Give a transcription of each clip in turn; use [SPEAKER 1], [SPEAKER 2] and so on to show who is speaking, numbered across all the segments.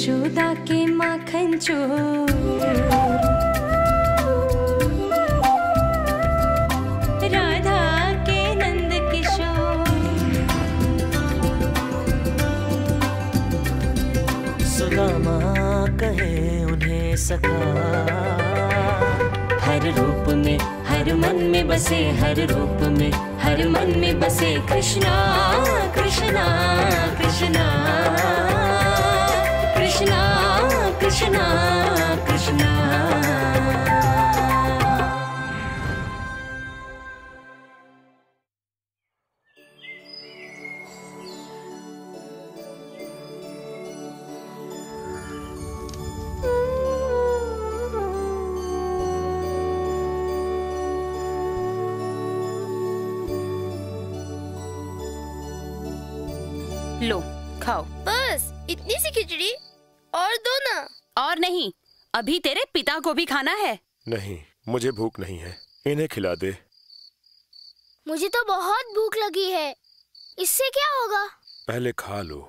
[SPEAKER 1] यशोदा के माखन चोर, राधा के नंद किशोर।
[SPEAKER 2] सुदामा कहे उन्हें सखा, हर रूप में हर मन में बसे, हर रूप में हर मन में बसे कृष्णा कृष्णा कृष्णा कृष्णा कृष्णा कृष्णा।
[SPEAKER 3] लो खाओ।
[SPEAKER 4] बस इतनी सी खिचड़ी? और दो ना।
[SPEAKER 3] और नहीं, अभी तेरे पिता को भी खाना है।
[SPEAKER 5] नहीं, मुझे भूख नहीं है, इन्हें खिला दे।
[SPEAKER 4] मुझे तो बहुत भूख लगी है, इससे क्या होगा?
[SPEAKER 5] पहले खा लो,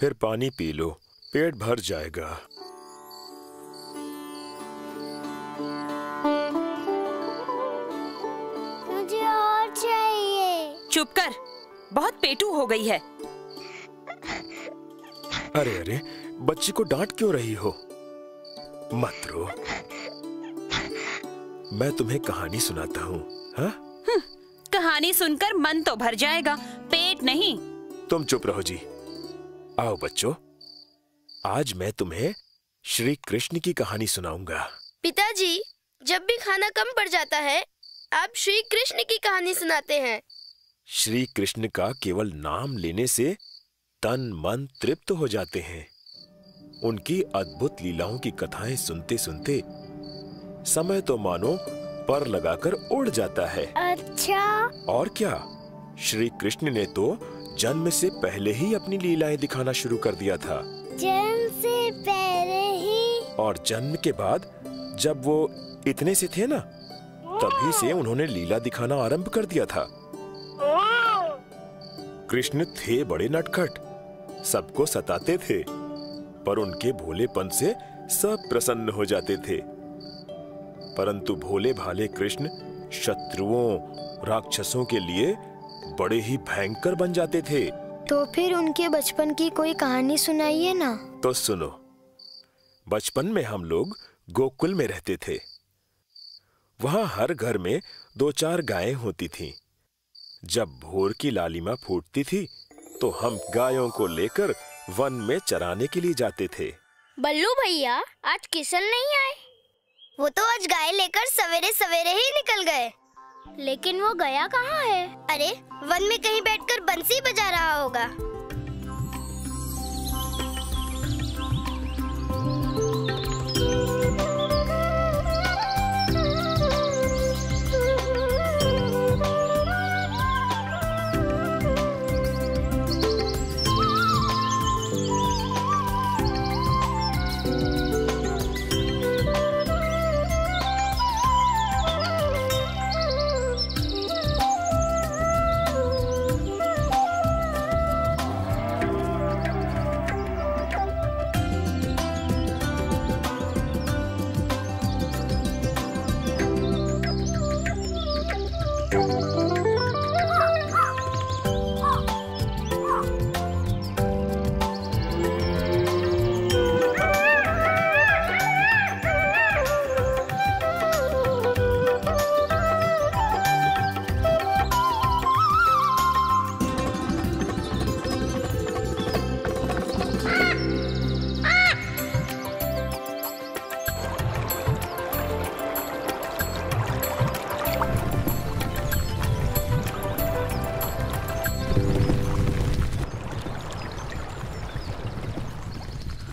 [SPEAKER 5] फिर पानी पी लो, पेट भर जाएगा।
[SPEAKER 4] मुझे और चाहिए।
[SPEAKER 3] चुप कर, बहुत पेटू हो गई है।
[SPEAKER 5] अरे अरे, बच्ची को डांट क्यों रही हो? मत रो, मैं तुम्हें कहानी सुनाता हूँ। हाँ?
[SPEAKER 3] कहानी सुनकर मन तो भर जाएगा, पेट नहीं।
[SPEAKER 5] तुम चुप रहो जी। आओ बच्चों, आज मैं तुम्हें श्री कृष्ण की कहानी सुनाऊंगा।
[SPEAKER 4] पिताजी, जब भी खाना कम पड़ जाता है, आप श्री कृष्ण की कहानी सुनाते हैं।
[SPEAKER 5] श्री कृष्ण का केवल नाम लेने से तन मन तृप्त हो जाते हैं। उनकी अद्भुत लीलाओं की कथाएं सुनते सुनते समय तो मानो पर लगाकर उड़ जाता है।
[SPEAKER 4] अच्छा।
[SPEAKER 5] और क्या, श्री कृष्ण ने तो जन्म से पहले ही अपनी लीलाएं दिखाना शुरू कर दिया था।
[SPEAKER 4] जन्म से पहले ही?
[SPEAKER 5] और जन्म के बाद जब वो इतने से थे ना, तभी से उन्होंने लीला दिखाना आरंभ कर दिया था। कृष्ण थे बड़े नटखट, सबको सताते थे, पर उनके भोलेपन से सब प्रसन्न हो जाते थे। परंतु भोले भाले कृष्ण शत्रुओं राक्षसों के लिए बड़े ही भयंकर बन जाते थे।
[SPEAKER 4] तो फिर उनके बचपन की कोई कहानी सुनाइए ना।
[SPEAKER 5] तो सुनो। बचपन में हम लोग गोकुल में रहते थे। वहां हर घर में 2-4 गायें होती थीं। जब भोर की लालिमा फूटती थी तो हम गायों को लेकर वन में चराने के लिए जाते थे।
[SPEAKER 4] बल्लू भैया, आज किशन नहीं आए? वो तो आज गाय लेकर सवेरे सवेरे ही निकल गए। लेकिन वो गया कहाँ है? अरे, वन में कहीं बैठकर बंसी बजा रहा होगा।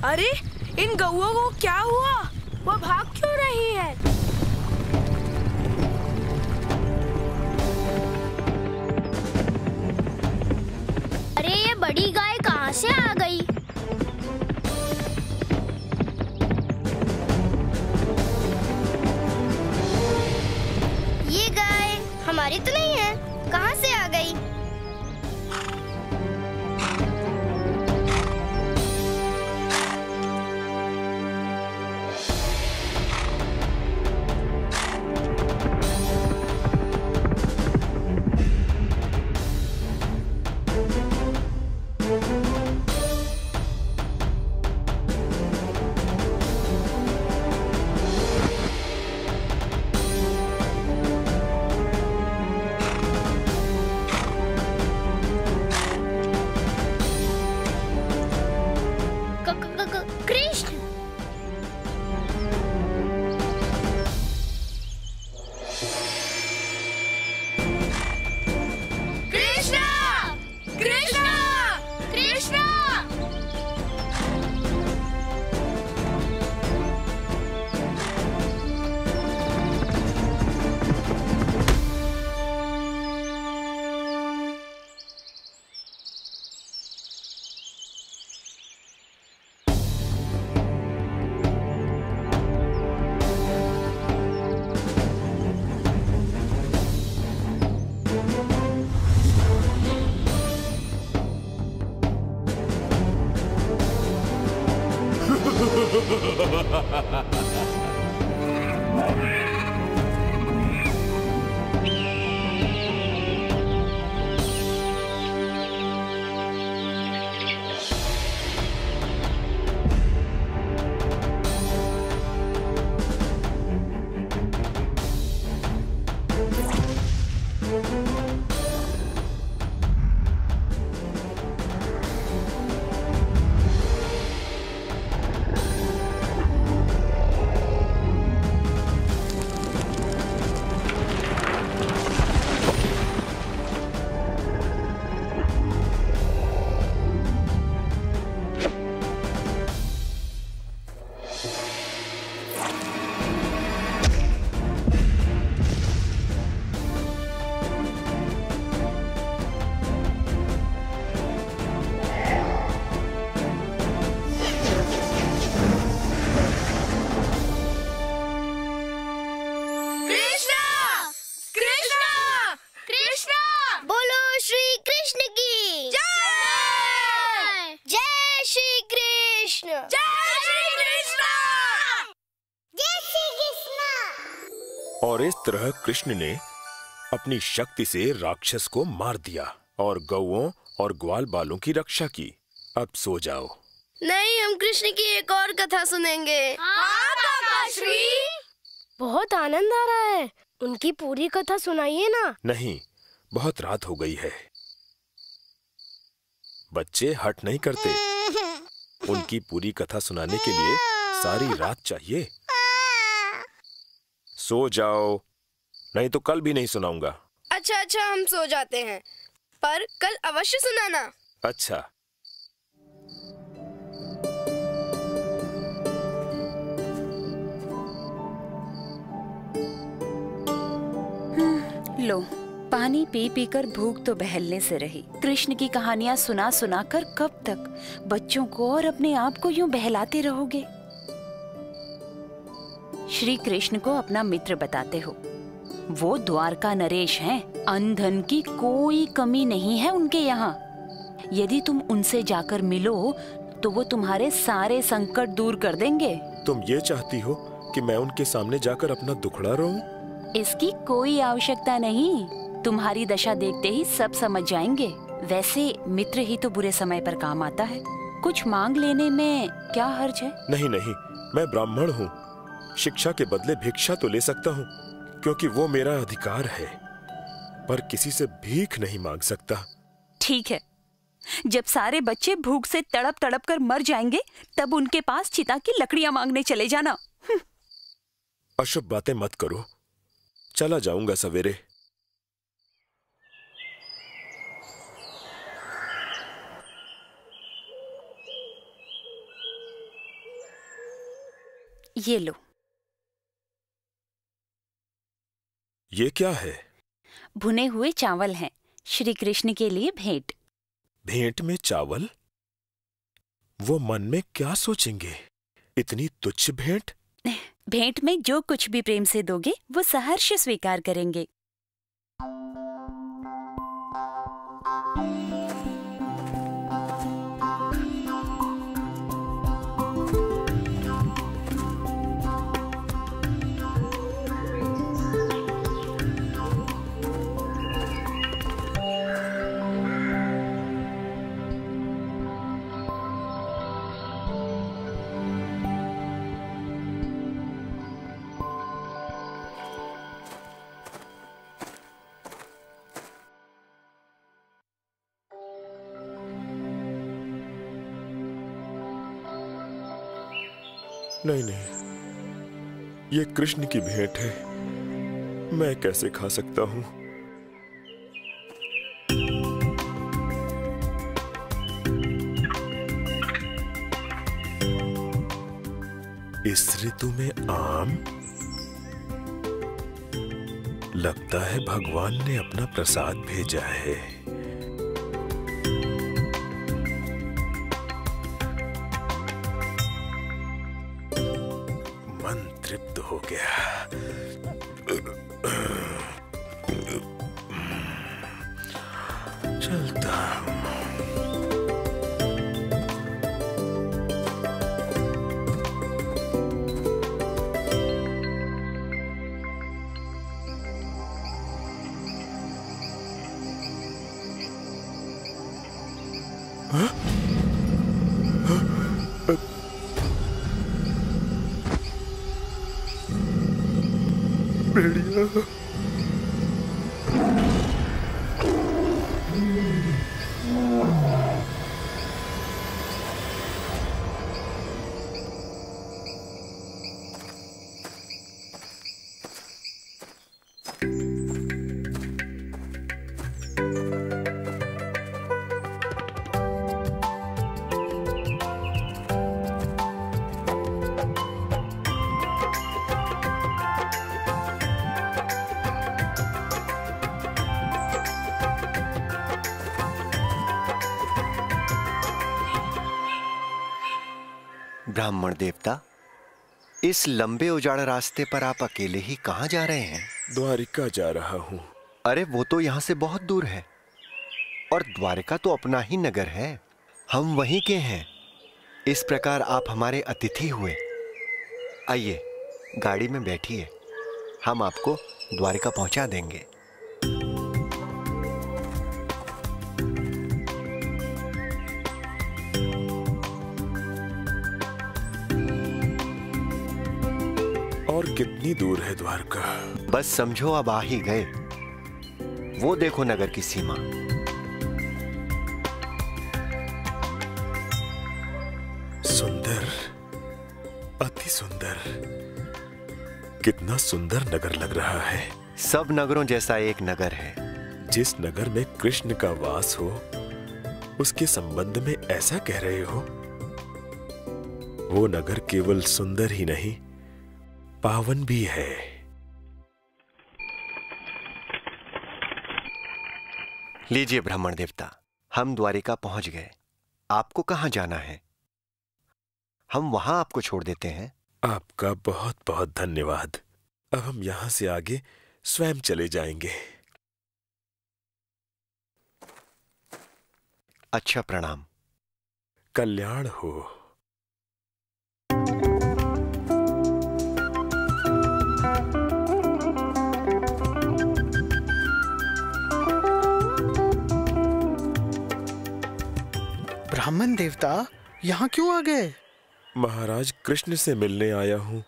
[SPEAKER 6] अरे, इन गौओं को क्या हुआ? वो भाग क्यों रही है?
[SPEAKER 4] अरे, ये बड़ी गाय कहाँ से आ गई? ये गाय हमारी तो नहीं है, कहाँ से आ गई?
[SPEAKER 6] कृष्णा! कृष्णा! कृष्णा!
[SPEAKER 5] और इस तरह कृष्ण ने अपनी शक्ति से राक्षस को मार दिया और गौओं और ग्वाल बालों की रक्षा की। अब सो जाओ।
[SPEAKER 6] नहीं, हम कृष्ण की एक और कथा सुनेंगे। हाँ काकाश्री।
[SPEAKER 4] बहुत आनंद आ रहा है, उनकी पूरी कथा सुनाइए ना।
[SPEAKER 5] नहीं, बहुत रात हो गई है। बच्चे हट नहीं करते। उनकी पूरी कथा सुनाने के लिए सारी रात चाहिए। सो जाओ, नहीं तो कल भी नहीं सुनाऊंगा।
[SPEAKER 6] अच्छा अच्छा, हम सो जाते हैं, पर कल अवश्य सुनाना।
[SPEAKER 5] अच्छा।
[SPEAKER 3] लो, पानी पी पी कर भूख तो बहलने से रही। कृष्ण की कहानियाँ सुना सुना कर कब तक बच्चों को और अपने आप को यूं बहलाते रहोगे? श्री कृष्ण को अपना मित्र बताते हो। वो द्वारका नरेश हैं। अन्न धन की कोई कमी नहीं है उनके यहाँ। यदि तुम उनसे जाकर मिलो तो वो तुम्हारे सारे संकट दूर कर देंगे।
[SPEAKER 5] तुम ये चाहती हो कि मैं उनके सामने जाकर अपना दुखड़ा रहूं?
[SPEAKER 3] इसकी कोई आवश्यकता नहीं। तुम्हारी दशा देखते ही सब समझ जाएंगे। वैसे मित्र ही तो बुरे समय पर काम आता है। कुछ मांग लेने में क्या हर्ज है?
[SPEAKER 5] नहीं नहीं, मैं ब्राह्मण हूँ। शिक्षा के बदले भिक्षा तो ले सकता हूँ, क्योंकि वो मेरा अधिकार है, पर किसी से भीख नहीं मांग सकता।
[SPEAKER 3] ठीक है, जब सारे बच्चे भूख से तड़प तड़प कर मर जाएंगे तब उनके पास चिता की लकड़ियां मांगने चले जाना।
[SPEAKER 5] अशुभ बातें मत करो। चला जाऊंगा सवेरे।
[SPEAKER 3] ये लो।
[SPEAKER 5] ये क्या है?
[SPEAKER 3] भुने हुए चावल हैं, श्री कृष्ण के लिए भेंट।
[SPEAKER 5] भेंट में चावल? वो मन में क्या सोचेंगे? इतनी तुच्छ भेंट?
[SPEAKER 3] भेंट में जो कुछ भी प्रेम से दोगे वो सहर्ष स्वीकार करेंगे।
[SPEAKER 5] नहीं नहीं, ये कृष्ण की भेंट है, मैं कैसे खा सकता हूँ? इस ऋतु में आम? लगता है भगवान ने अपना प्रसाद भेजा है। मन तृप्त हो गया। चलता हूं। भेड़िया।
[SPEAKER 7] ब्राह्मण देवता, इस लंबे उजाड़ रास्ते पर आप अकेले ही कहाँ जा रहे हैं?
[SPEAKER 5] द्वारिका जा रहा हूँ।
[SPEAKER 7] अरे वो तो यहाँ से बहुत दूर है, और द्वारिका तो अपना ही नगर है। हम वहीं के हैं। इस प्रकार आप हमारे अतिथि हुए। आइए, गाड़ी में बैठिए, हम आपको द्वारिका पहुंचा देंगे।
[SPEAKER 5] और कितनी दूर है द्वारका?
[SPEAKER 7] बस समझो अब आ ही गए। वो देखो नगर की सीमा।
[SPEAKER 5] सुंदर, अति सुंदर। कितना सुंदर नगर लग रहा है।
[SPEAKER 7] सब नगरों जैसा एक नगर है।
[SPEAKER 5] जिस नगर में कृष्ण का वास हो, उसके संबंध में ऐसा कह रहे हो? वो नगर केवल सुंदर ही नहीं, पावन भी है।
[SPEAKER 7] लीजिए ब्राह्मण देवता, हम द्वारिका पहुंच गए। आपको कहां जाना है? हम वहां आपको छोड़ देते हैं।
[SPEAKER 5] आपका बहुत बहुत धन्यवाद। अब हम यहां से आगे स्वयं चले जाएंगे।
[SPEAKER 7] अच्छा, प्रणाम।
[SPEAKER 5] कल्याण हो।
[SPEAKER 8] ब्राह्मण देवता, यहाँ क्यों आ गए?
[SPEAKER 5] महाराज कृष्ण से मिलने आया हूँ।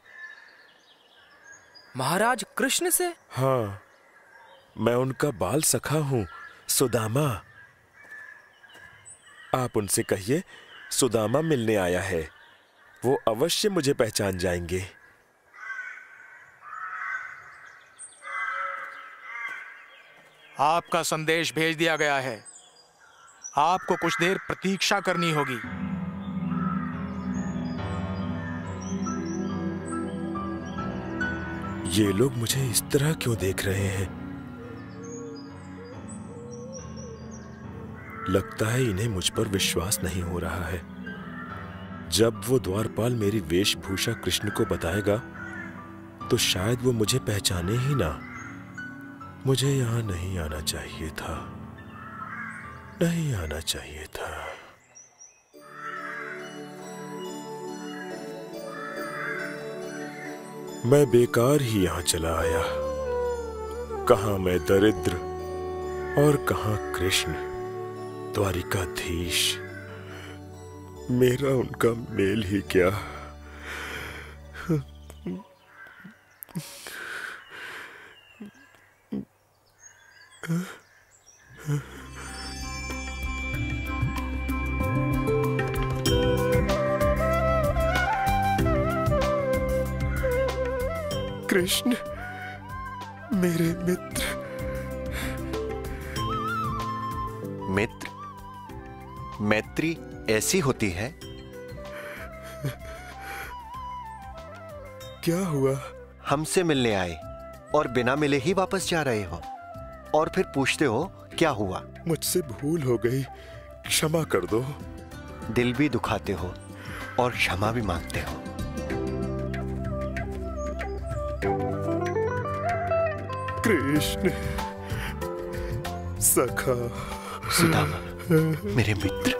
[SPEAKER 9] महाराज कृष्ण से?
[SPEAKER 5] हाँ, मैं उनका बाल सखा हूँ, सुदामा। आप उनसे कहिए सुदामा मिलने आया है। वो अवश्य मुझे पहचान जाएंगे।
[SPEAKER 10] आपका संदेश भेज दिया गया है। आपको कुछ देर प्रतीक्षा करनी होगी।
[SPEAKER 5] ये लोग मुझे इस तरह क्यों देख रहे हैं? लगता है इन्हें मुझ पर विश्वास नहीं हो रहा है। जब वो द्वारपाल मेरी वेशभूषा कृष्ण को बताएगा, तो शायद वो मुझे पहचाने ही ना। मुझे यहां नहीं आना चाहिए था, नहीं आना चाहिए था। मैं बेकार ही यहां चला आया। कहां मैं दरिद्र और कहां कृष्ण, द्वारिकाधीश। मेरा उनका मेल ही क्या। कृष्ण, मेरे मित्र।
[SPEAKER 7] मित्र? मैत्री ऐसी होती है?
[SPEAKER 5] क्या हुआ?
[SPEAKER 7] हमसे मिलने आए और बिना मिले ही वापस जा रहे हो, और फिर पूछते हो क्या हुआ?
[SPEAKER 5] मुझसे भूल हो गई, क्षमा कर दो।
[SPEAKER 7] दिल भी दुखाते हो और क्षमा भी मांगते हो।
[SPEAKER 5] कृष्ण, सखा,
[SPEAKER 7] सुदामा, मेरे मित्र।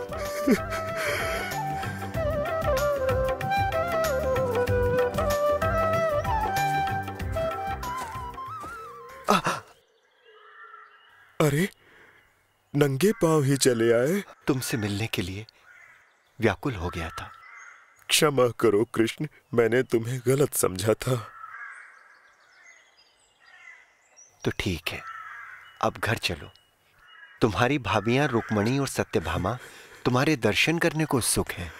[SPEAKER 5] अरे, नंगे पांव ही चले आए?
[SPEAKER 7] तुमसे मिलने के लिए व्याकुल हो गया था।
[SPEAKER 5] क्षमा करो कृष्ण, मैंने तुम्हें गलत समझा था।
[SPEAKER 7] तो ठीक है, अब घर चलो। तुम्हारी भाभियां रुक्मणी और सत्यभामा तुम्हारे दर्शन करने को उत्सुक हैं।